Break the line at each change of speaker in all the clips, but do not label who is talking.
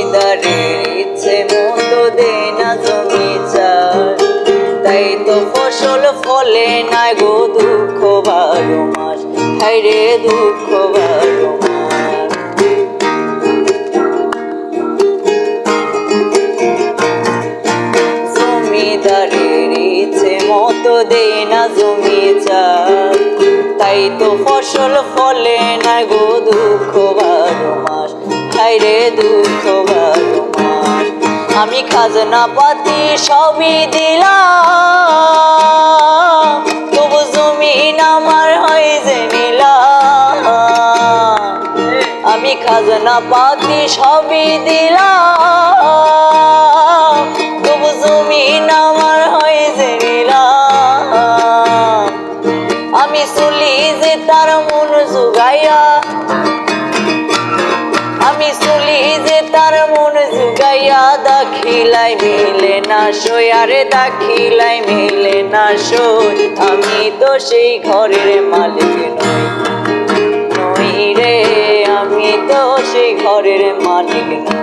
জমিদারের ইচ্ছে মতো দেয় না জমি চাষ, তাই তো ফসল ফলে না গো দুঃখ 12 মাস, হায়রে দুঃখ 12 মাস। জমিদারের ইচ্ছে মতো দেয় না জমি চাষ, তাই তো ফসল ফলে না গো দুঃখ 12 মাস, হায়রে দুঃখ 12 মাস। আমি খাজনা পাতি সবই দিলাম, তবু জমিন আমার হয় যে নিলাম। আমি খাজনা পাতি সবই দিলাম, তবু জমিন আমার হয় যে নিলাম। আমি চলি যে তার মন জুগাইয়া, আমি চলি যে তার মন জুগাইয়া, দাখিলাই মিলে না সই, আরে দাখিলাই মিলে না সই। আমি তো সেই ঘরের মালিক নই, নই রে, আমি তো সেই ঘরের মালিক নই।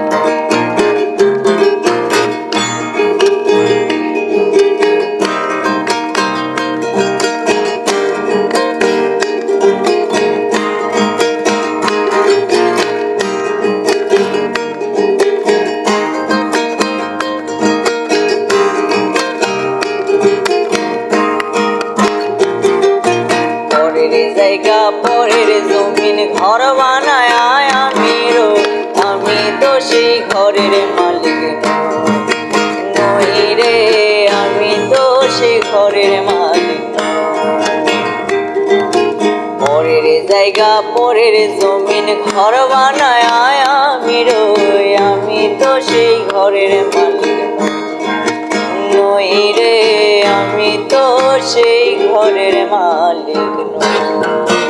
জায়গা পরের জমিন ঘর বানায় আমি রই, আমি তো সেই ঘরের মালিক নই রে, আমি তো সেই ঘরের মালিক নই। পরের জায়গা পরের জমিন ঘর বানায় আমি রই, আমি তো সেই ঘরের মালিক নই রে, আমি তো সেই ঘরের মালিক নই।